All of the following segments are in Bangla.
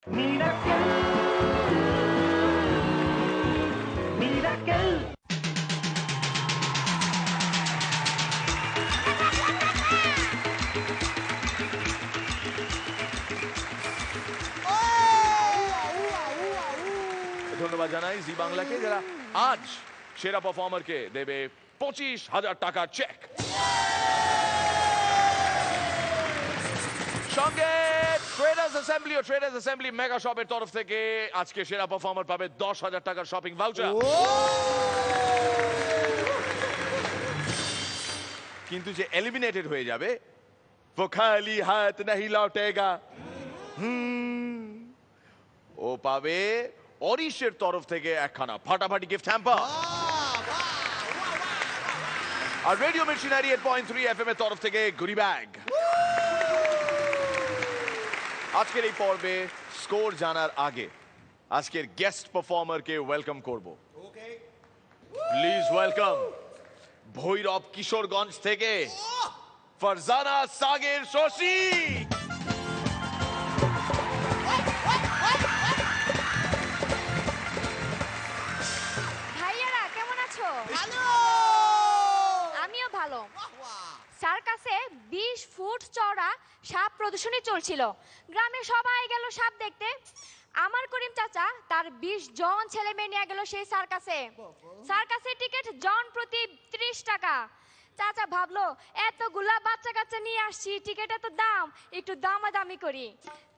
ধন্যবাদ জানাই জি বাংলাকে যারা আজ সেরা পারফর্মারকে দেবে 25,000 টাকার চেক। সঙ্গে ট্রেডার্স অ্যাসেম্বলি মেগা শপের তরফ থেকে আজকে সেরা পারফর্মার পাবে 10,000 টাকার শপিং ভাউচার। কিন্তু যে এলিমিনেটেড হয়ে যাবে वो खाली हाथ नहीं लौटेगा ও পাবে অরিশের তরফ থেকে একখানা ফাটাফাটি গিফট হ্যাম্পার। আর রেডিও মির্চি 98.3 FM এর তরফ থেকে গুডি ব্যাগ। আজকের এই পর্বে স্কোর জানার আগে আজকের গেস্ট পারফর্মারকে ওয়েলকাম করব। প্লিজ ওয়েলকাম ভৈরব কিশোরগঞ্জ থেকে ফারজানা সাগের শশী। ভাইয়ারা কেমন আছো? আমিও ভালো। সার্কাসে 20 ফুট চওড়া সাপ প্রদর্শনী চলছিল। গ্রামে সবাই গেল সাপ দেখতে। আমার করিম চাচা তার 20 জন ছেলে মেয়ে নিয়ে গেল সেই সার্কাসে। সার্কাসের টিকিট জন প্রতি 30 টাকা। চাচা ভাবলো এতগুলা বাচ্চা কাচ্চা নিয়ে আসছি, টিকিটের তো দাম, একটু দামাদামি করি।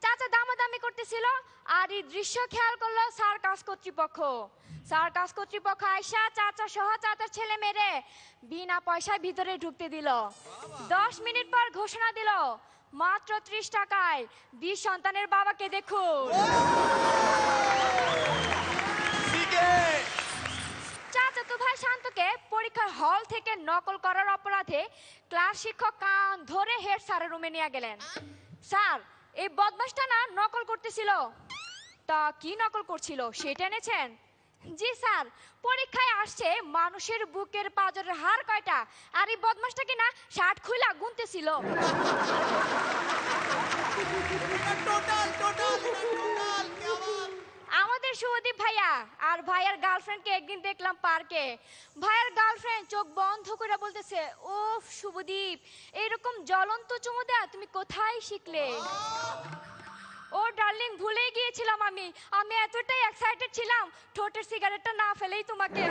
চাচা দামাদামি করতেছিল আর এই দৃশ্য খেয়াল করলো সার্কাস কর্তৃপক্ষ। সার্কাস কর্তৃপক্ষ আয়সা চাচা সহ চাচার ছেলে মেরে বিনা পয়সায় ভিতরে ঢুকতে দিল। 10 মিনিট পর ঘোষণা দিল মাত্র 30 টাকায় 20 সন্তানের বাবাকে দেখুন। চাচা তো ভাই শান্তকে পরীক্ষার হল থেকে নকল করার অপরাধে ক্লাস শিক্ষক কান ধরে হেড স্যারের রুমে নিয়ে গেলেন। স্যার এই বদমাশটা না নকল করতেছিল। তা কি নকল করছিল সেটা এনেছেন? জি স্যার, পরীক্ষায় আসছে মানুষের বুকের পাঁজরের হাড় কয়টা, আর এই বদমাশটা কি না শার্ট খুইলা গুনতেছিল। আমাদের শুভদীপ ভাইয়া আর ভাইয়ার গার্লফ্রেন্ডকে একদিন দেখলাম পার্কে। ভাইয়ার গার্লফ্রেন্ড চোখ বন্ধ করে বলতেছে, ওফ শুভদীপ, এইরকম জ্বলন্ত চুমু দেয়া তুমি কোথায় শিখলে? ও ডার্লিং, ভুলে গিয়েছিলাম আমি এতটাই এক্সাইটেড ছিলাম ঠোঁটের সিগারেটটা না ফেলেই তোমাকে।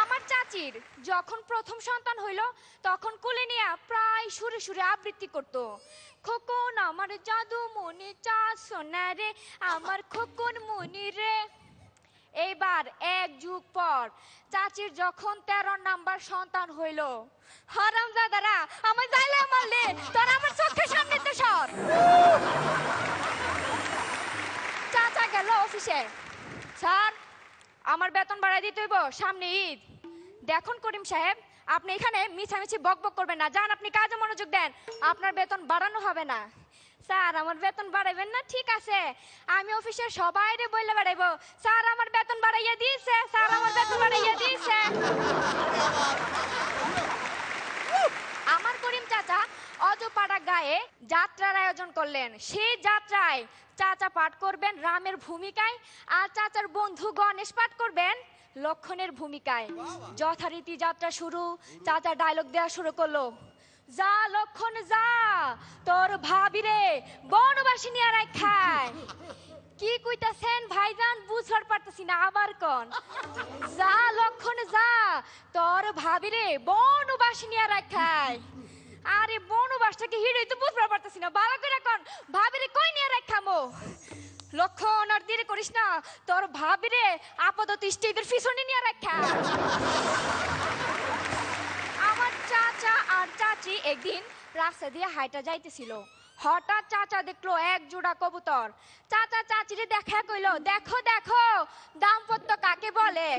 আমার চাচির যখন প্রথম সন্তান হইল তখন কোলে নিয়ে প্রায় সুরে সুরে আবৃত্তি করত, খোকন আমার জাদু মনে চা সোনা রে, আমার খোকন মনি রে। এইবার 1 যুগ পর চাচির যখন 13 নাম্বার সন্তান হইল, হারামজাদারা আমার জাইলা মারলে তোরা আমার চোখের সামনে তো সর। চাচা গেল অফিসে, স্যার আমার বেতন বাড়াই দিতে হইব, সামনে ঈদ। দেখুন করিম সাহেব, আপনি এখানে মিছামিছি বকবক করবেন না, যান আপনি কাজে মনোযোগ দেন, আপনার বেতন বাড়ানো হবে না। স্যার আমার বেতন বাড়াইবেন না? ঠিক আছে, আমি অফিসের সবাইরে বইলে বাড়াইবো, স্যার আমার বেতন বাড়াইয়া দিয়েছে, স্যার আমার বেতন বাড়াইয়া দিয়েছে। আমার করিম চাচা অজপাড়া গায়ে যাত্রার আয়োজন করলেন। সেই যাত্রায় চাচা পাঠ করবেন রামের ভূমিকায়, আর চাচার বন্ধু গণেশ পাঠ করবেন লক্ষণের ভূমিকায়। যথারীতি যাত্রা শুরু, চাচা ডায়লগ দেওয়া শুরু করলো, যা লক্ষণ যা, তোর ভাবিরে বনবাসী নিয়ে রাখায়। কি কইতাছেন ভাইজান, বুঝবার পারতেছি না, আবার কোন। যা লক্ষণ যা, তোর ভাবিরে বনবাসী নিয়ে রাখায়। আরে বনবাসটাকে হিড়েই তো বুঝবার পারতেছি না, ভালো করে কোন, ভাবিরে কই নিয়ে রাখামো? লক্ষণ আর দেরি করিস না, তোর ভাবিরে আপাতত স্টেজের পিছনে নিয়ে রাখা। আমার চাচা আর চাচি একদিন রাস্তা দিয়ে হাইটা যাইতেছিল। হঠাৎ চাচা দেখলো এক জোড়া কবুতর। চাচা চাচিরে দেখা কইলো, দেখো দেখো দাম্পত্য কাকে বলে।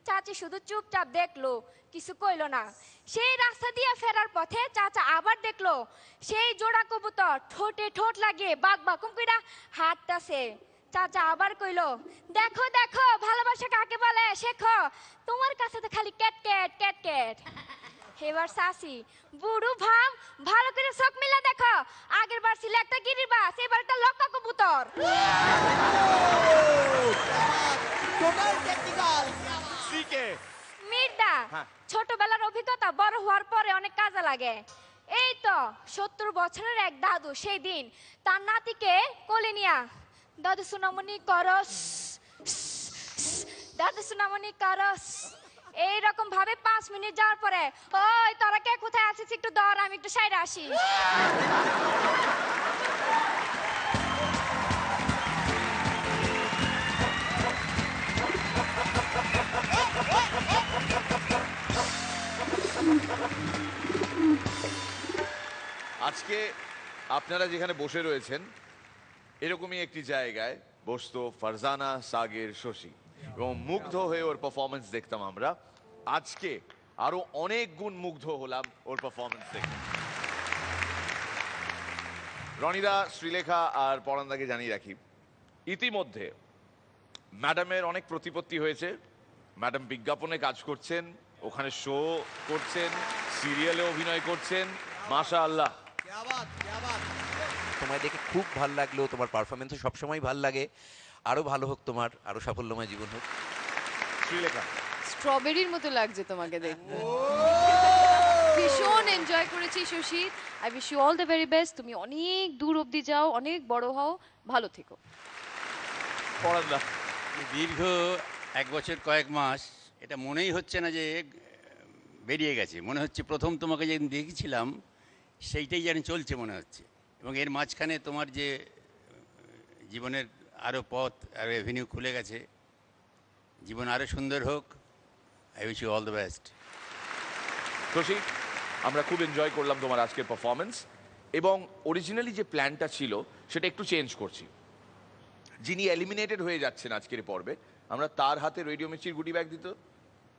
চাচি শুধু চুপচাপ দেখলো, কিছু কইলো না। সেই রাস্তা দিয়ে ফেরার পথে চাচা আবার দেখলো সেই জোড়া কবুতর ঠোঁটে ঠোঁট লাগিয়ে বাক বাকুম কইরা হাঁটতাছে। চাচা আবার কইলো, দেখো দেখো ভালোবাসা কাকে বলে শেখো, তোমার কাছে তো খালি ক্যাট ক্যাট ক্যাট ক্যাট। এবার সাসি বুড়ো ভাম ভালো করে চোখ মিলা দেখো, আগের বার ছিল একটা গিরিবাস, এবার একটা লক্কা কবুতর। Total technical. সিকে মির্দা, হ্যাঁ। ছোটবেলার অভিজ্ঞতা বড় হওয়ার পরে অনেক কাজে লাগে। এই তো 70 বছরের এক দাদু সেই দিন তার নাতিকে কোলে নিয়া, দাদু সুনামনি করস, দাদু সুনামনি করস, এইরকম ভাবে 5 মিনিট যাওয়ার পরে, ওই তোরা কে কোথায় আছিস একটু দাঁড়া, আমি একটু সাইডে আসি। আজকে আপনারা যেখানে বসে রয়েছেন এরকমই একটি জায়গায় বসতো ফারজানা, সাগের, শশী এবং মুগ্ধ হয়ে ওর পারফরমেন্স দেখতাম আমরা। আজকে আরো অনেক গুণ মুগ্ধ হলাম ওর পারফরমেন্স দেখে। রনিদা, শ্রীলেখা আর পরান্দাকে জানিয়ে রাখি, ইতিমধ্যে ম্যাডামের অনেক প্রতিপত্তি হয়েছে। ম্যাডাম বিজ্ঞাপনে কাজ করছেন, ওখানে শো করছেন, সিরিয়ালে অভিনয় করছেন, মাশাআল্লাহ। क्या बात, क्या बात। তোমায় দেখে খুব ভালো লাগলো, তোমার পারফরমেন্সও সবসময় ভালো লাগে। আরো ভালো হোক তোমার, আরো সাফল্যময় জীবন হোক। শ্রীলেখা, স্ট্রবেরির মতো লাগছে তোমাকে দেখতে। ভীষণ এনজয় করেছি Shashi. I wish you all the very best. তুমি অনেক দূর অবধি যাও, অনেক বড় হও, ভালো থেকো। পরান্দা, দীর্ঘ 1 বছর কয়েক মাস এটা মনেই হচ্ছে না যে বেরিয়ে গেছে, মনে হচ্ছে প্রথম তোমাকে যেদিন দেখেছিলাম সেইটাই যেন চলছে মনে হচ্ছে। এবং এর মাঝখানে তোমার যে জীবনের আরও পথ আরও এভিনিউ খুলে গেছে, জীবন আরও সুন্দর হোক। I wish you all the best. Shashi, আমরা খুব এনজয় করলাম তোমার আজকের পারফরমেন্স এবং অরিজিনালি যে প্ল্যানটা ছিল সেটা একটু চেঞ্জ করছি। যিনি এলিমিনেটেড হয়ে যাচ্ছেন আজকের পর্বে, আমরা তার হাতে রেডিও মির্চির গুডি ব্যাগ দিত,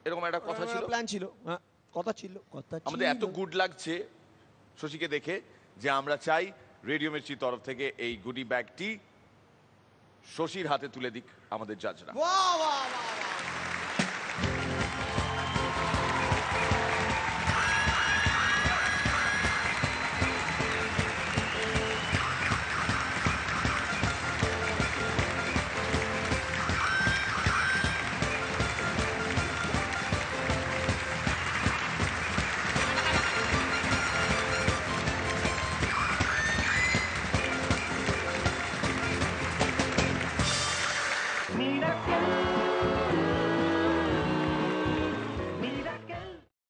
এরকম একটা কথা ছিল। প্ল্যান ছিল, হ্যাঁ, কথা ছিল, কথা ছিল। আমাদের এত গুড লাগছে শশীকে দেখে যে আমরা চাই রেডিও মির্চির তরফ থেকে এই গুডি ব্যাগটি শশীর হাতে তুলে দিক আমাদের জাজরা। বাহ বাহ বাহ বাহ।